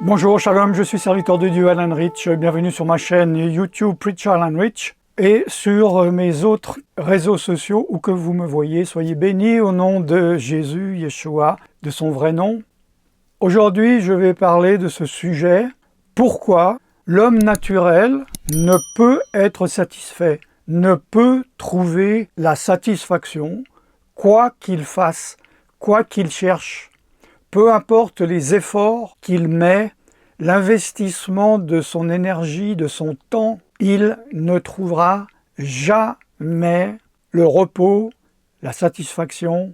Bonjour, shalom, je suis serviteur de Dieu Alan Rich, bienvenue sur ma chaîne YouTube Preacher Alan Rich et sur mes autres réseaux sociaux où que vous me voyez. Soyez bénis au nom de Jésus, Yeshua, de son vrai nom. Aujourd'hui, je vais parler de ce sujet, pourquoi l'homme naturel ne peut être satisfait, ne peut trouver la satisfaction, quoi qu'il fasse, quoi qu'il cherche. Peu importe les efforts qu'il met, l'investissement de son énergie, de son temps, il ne trouvera jamais le repos, la satisfaction,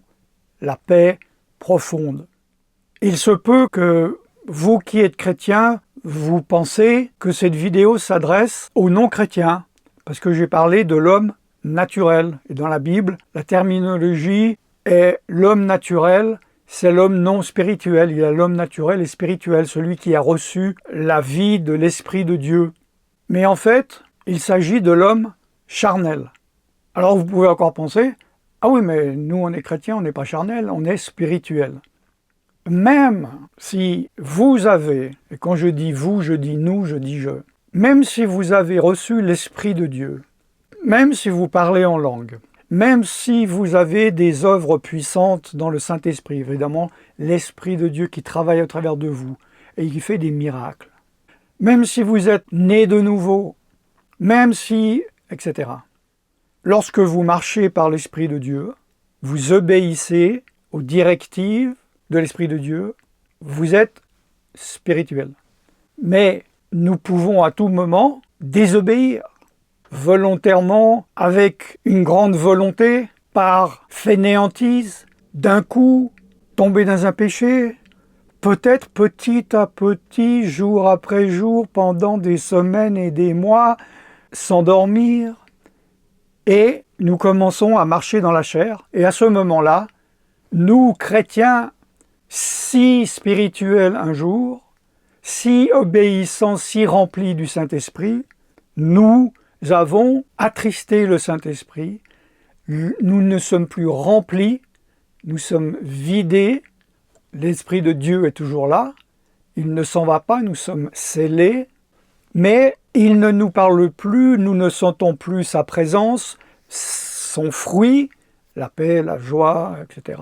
la paix profonde. Il se peut que vous qui êtes chrétiens, vous pensez que cette vidéo s'adresse aux non-chrétiens, parce que j'ai parlé de l'homme naturel. Et dans la Bible, la terminologie est l'homme naturel, c'est l'homme non spirituel. Il y a l'homme naturel et spirituel, celui qui a reçu la vie de l'Esprit de Dieu. Mais en fait, il s'agit de l'homme charnel. Alors vous pouvez encore penser, ah oui, mais nous on est chrétiens, on n'est pas charnel, on est spirituel. Même si vous avez, et quand je dis vous, je dis nous, je dis je, même si vous avez reçu l'Esprit de Dieu, même si vous parlez en langue, même si vous avez des œuvres puissantes dans le Saint-Esprit, évidemment, l'Esprit de Dieu qui travaille à travers de vous et qui fait des miracles, même si vous êtes né de nouveau, même si, etc. Lorsque vous marchez par l'Esprit de Dieu, vous obéissez aux directives de l'Esprit de Dieu, vous êtes spirituel. Mais nous pouvons à tout moment désobéir. Volontairement, avec une grande volonté, par fainéantise, d'un coup, tomber dans un péché, peut-être petit à petit, jour après jour, pendant des semaines et des mois, s'endormir, et nous commençons à marcher dans la chair. Et à ce moment-là, nous, chrétiens, si spirituels un jour, si obéissants, si remplis du Saint-Esprit, nous avons attristé le Saint-Esprit, nous ne sommes plus remplis, nous sommes vidés, l'Esprit de Dieu est toujours là, il ne s'en va pas, nous sommes scellés, mais il ne nous parle plus, nous ne sentons plus sa présence, son fruit, la paix, la joie, etc.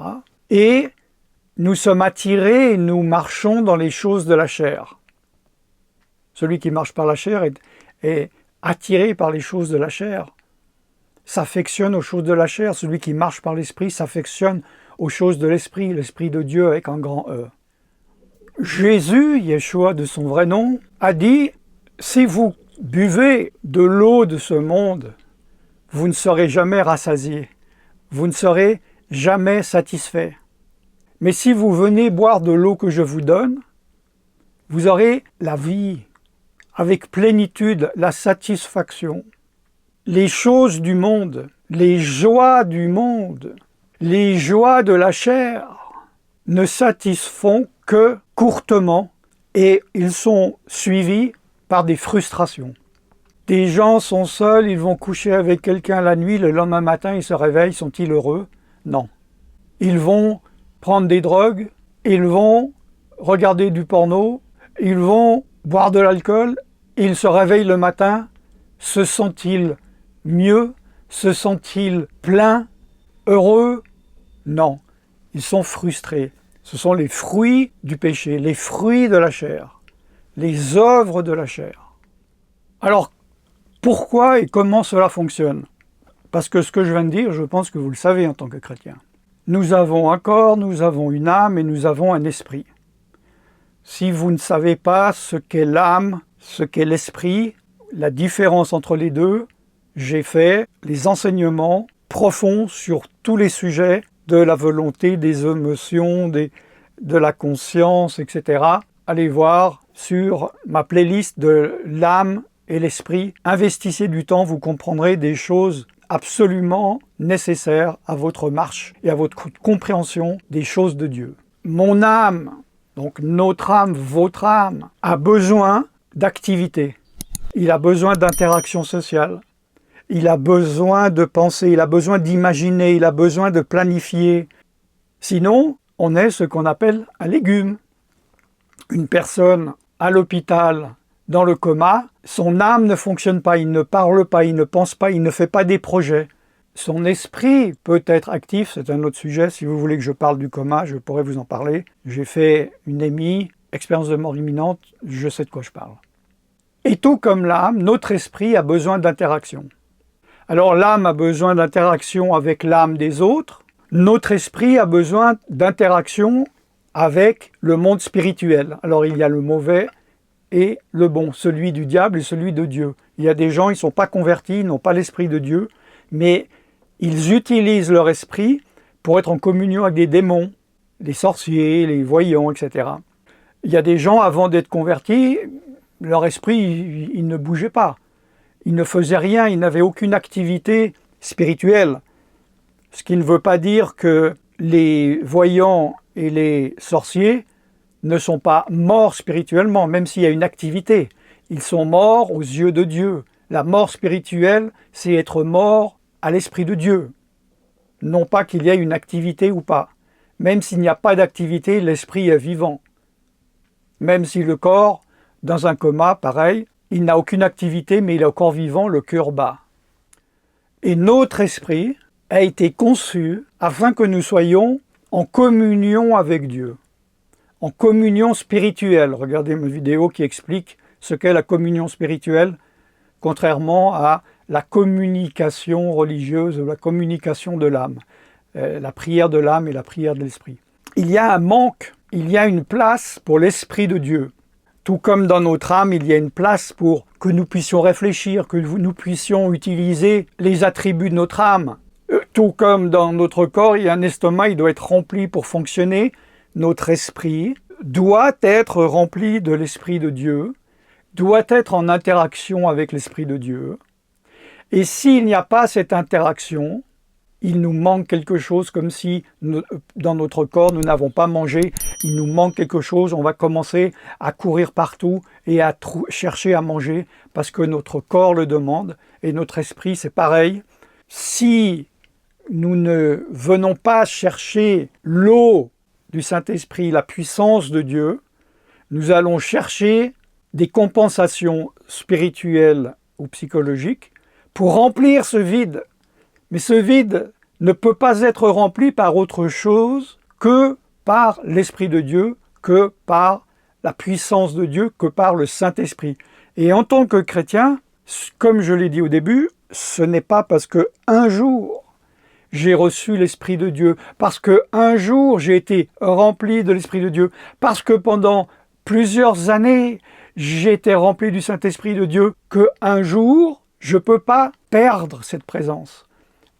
Et nous sommes attirés et nous marchons dans les choses de la chair. Celui qui marche par la chair est attiré par les choses de la chair, s'affectionne aux choses de la chair. Celui qui marche par l'esprit s'affectionne aux choses de l'esprit, l'Esprit de Dieu avec un grand E. Jésus, Yeshua de son vrai nom, a dit, si vous buvez de l'eau de ce monde, vous ne serez jamais rassasiés, vous ne serez jamais satisfaits. Mais si vous venez boire de l'eau que je vous donne, vous aurez la vie, avec plénitude, la satisfaction. Les choses du monde, les joies du monde, les joies de la chair ne satisfont que courtement et ils sont suivis par des frustrations. Des gens sont seuls, ils vont coucher avec quelqu'un la nuit, le lendemain matin ils se réveillent, sont-ils heureux? Non. Ils vont prendre des drogues, ils vont regarder du porno, ils vont boire de l'alcool, ils se réveillent le matin, se sentent-ils mieux? Se sentent-ils pleins? Heureux? Non, ils sont frustrés. Ce sont les fruits du péché, les fruits de la chair, les œuvres de la chair. Alors, pourquoi et comment cela fonctionne? Parce que ce que je viens de dire, je pense que vous le savez en tant que chrétien. Nous avons un corps, nous avons une âme et nous avons un esprit. Si vous ne savez pas ce qu'est l'âme, ce qu'est l'esprit, la différence entre les deux, j'ai fait les enseignements profonds sur tous les sujets de la volonté, des émotions, de la conscience, etc. Allez voir sur ma playlist de l'âme et l'esprit. Investissez du temps, vous comprendrez des choses absolument nécessaires à votre marche et à votre compréhension des choses de Dieu. Mon âme, donc notre âme, votre âme, a besoin d'activité. Il a besoin d'interaction sociale. Il a besoin de penser, il a besoin d'imaginer, il a besoin de planifier. Sinon, on est ce qu'on appelle un légume. Une personne à l'hôpital, dans le coma, son âme ne fonctionne pas, il ne parle pas, il ne pense pas, il ne fait pas des projets. Son esprit peut être actif, c'est un autre sujet. Si vous voulez que je parle du coma, je pourrais vous en parler. J'ai fait une EMI, expérience de mort imminente, je sais de quoi je parle. Et tout comme l'âme, notre esprit a besoin d'interaction. Alors l'âme a besoin d'interaction avec l'âme des autres, notre esprit a besoin d'interaction avec le monde spirituel. Alors il y a le mauvais et le bon, celui du diable et celui de Dieu. Il y a des gens, ils ne sont pas convertis, ils n'ont pas l'esprit de Dieu, mais ils utilisent leur esprit pour être en communion avec des démons, les sorciers, les voyants, etc. Il y a des gens, avant d'être convertis, leur esprit, il ne bougeait pas. Ils ne faisaient rien, ils n'avaient aucune activité spirituelle. Ce qui ne veut pas dire que les voyants et les sorciers ne sont pas morts spirituellement, même s'il y a une activité. Ils sont morts aux yeux de Dieu. La mort spirituelle, c'est être mort à l'Esprit de Dieu. Non pas qu'il y ait une activité ou pas. Même s'il n'y a pas d'activité, l'Esprit est vivant. Même si le corps, dans un coma, pareil, il n'a aucune activité, mais il est encore vivant, le cœur bat. Et notre esprit a été conçu afin que nous soyons en communion avec Dieu, en communion spirituelle. Regardez ma vidéo qui explique ce qu'est la communion spirituelle, contrairement à la communication religieuse ou la communication de l'âme, la prière de l'âme et la prière de l'esprit. Il y a un manque, il y a une place pour l'Esprit de Dieu. Tout comme dans notre âme, il y a une place pour que nous puissions réfléchir, que nous puissions utiliser les attributs de notre âme. Tout comme dans notre corps, il y a un estomac, il doit être rempli pour fonctionner. Notre esprit doit être rempli de l'Esprit de Dieu, doit être en interaction avec l'Esprit de Dieu. Et s'il n'y a pas cette interaction, il nous manque quelque chose, comme si dans notre corps nous n'avons pas mangé, il nous manque quelque chose, on va commencer à courir partout et à chercher à manger parce que notre corps le demande et notre esprit c'est pareil. Si nous ne venons pas chercher l'eau du Saint-Esprit, la puissance de Dieu, nous allons chercher des compensations spirituelles ou psychologiques pour remplir ce vide. Mais ce vide ne peut pas être rempli par autre chose que par l'Esprit de Dieu, que par la puissance de Dieu, que par le Saint-Esprit. Et en tant que chrétien, comme je l'ai dit au début, ce n'est pas parce qu'un jour j'ai reçu l'Esprit de Dieu, parce qu'un jour j'ai été rempli de l'Esprit de Dieu, parce que pendant plusieurs années j'ai été rempli du Saint-Esprit de Dieu, qu'un jour je ne peux pas perdre cette présence,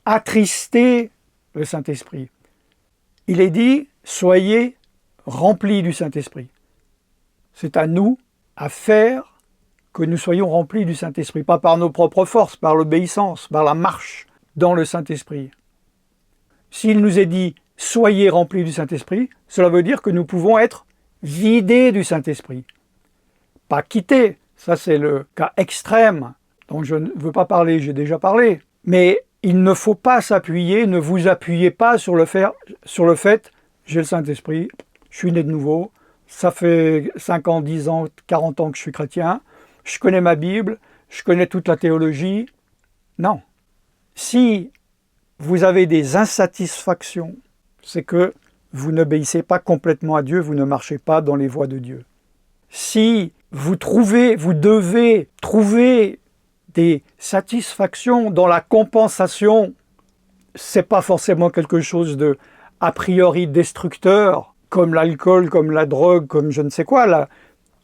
attrister le Saint-Esprit. Il est dit, soyez remplis du Saint-Esprit. C'est à nous à faire que nous soyons remplis du Saint-Esprit, pas par nos propres forces, par l'obéissance, par la marche dans le Saint-Esprit. S'il nous est dit, soyez remplis du Saint-Esprit, cela veut dire que nous pouvons être vidés du Saint-Esprit. Pas quittés, ça c'est le cas extrême, dont je ne veux pas parler, j'ai déjà parlé. Mais il ne faut pas s'appuyer, ne vous appuyez pas sur le fait, j'ai le Saint-Esprit, je suis né de nouveau, ça fait 5 ans, 10 ans, 40 ans que je suis chrétien, je connais ma Bible, je connais toute la théologie. Non. Si vous avez des insatisfactions, c'est que vous n'obéissez pas complètement à Dieu, vous ne marchez pas dans les voies de Dieu. Si vous devez trouver des satisfactions dans la compensation, c'est pas forcément quelque chose de a priori destructeur, comme l'alcool, comme la drogue, comme je ne sais quoi, là,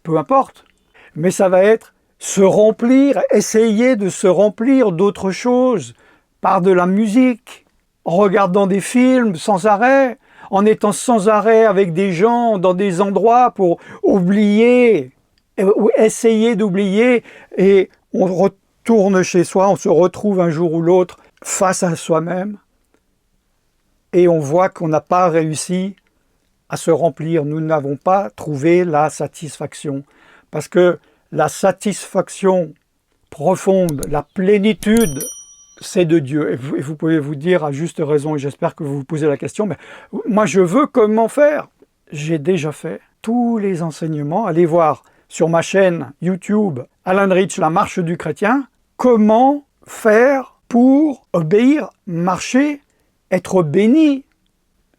peu importe. Mais ça va être se remplir, essayer de se remplir d'autres choses, par de la musique, en regardant des films sans arrêt, en étant sans arrêt avec des gens dans des endroits pour oublier, ou essayer d'oublier, et on retourne chez soi, on se retrouve un jour ou l'autre face à soi-même, et on voit qu'on n'a pas réussi à se remplir, nous n'avons pas trouvé la satisfaction, parce que la satisfaction profonde, la plénitude, c'est de Dieu. Et vous pouvez vous dire à juste raison, et j'espère que vous vous posez la question, mais moi je veux comment faire? J'ai déjà fait tous les enseignements, allez voir sur ma chaîne YouTube Alan Rich, la marche du chrétien, comment faire pour obéir, marcher, être béni.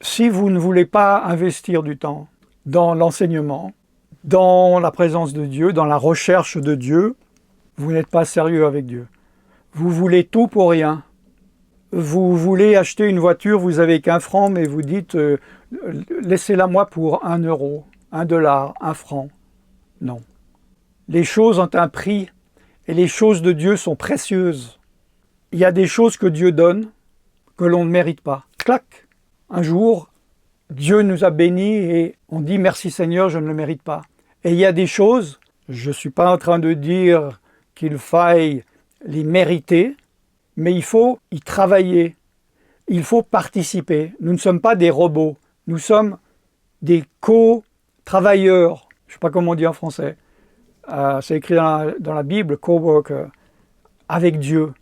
Si vous ne voulez pas investir du temps dans l'enseignement, dans la présence de Dieu, dans la recherche de Dieu, vous n'êtes pas sérieux avec Dieu. Vous voulez tout pour rien. Vous voulez acheter une voiture, vous n'avez qu'1 franc, mais vous dites laissez-la moi pour 1 euro, 1 dollar, 1 franc. Non. Les choses ont un prix et les choses de Dieu sont précieuses. Il y a des choses que Dieu donne que l'on ne mérite pas. Clac! Un jour, Dieu nous a bénis et on dit merci Seigneur, je ne le mérite pas. Et il y a des choses, je ne suis pas en train de dire qu'il faille les mériter, mais il faut y travailler, il faut participer. Nous ne sommes pas des robots, nous sommes des co-travailleurs. Je ne sais pas comment on dit en français. C'est écrit dans la Bible, co-worker, avec Dieu.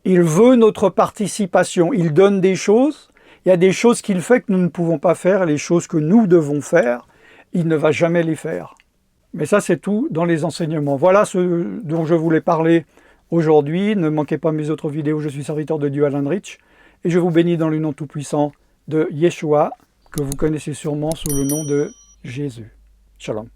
Il veut notre participation, il donne des choses. Il y a des choses qu'il fait que nous ne pouvons pas faire, et les choses que nous devons faire, il ne va jamais les faire. Mais ça, c'est tout dans les enseignements. Voilà ce dont je voulais parler aujourd'hui. Ne manquez pas mes autres vidéos. Je suis serviteur de Dieu Alan Rich. Et je vous bénis dans le nom tout-puissant de Yeshua, que vous connaissez sûrement sous le nom de Jésus. Shalom.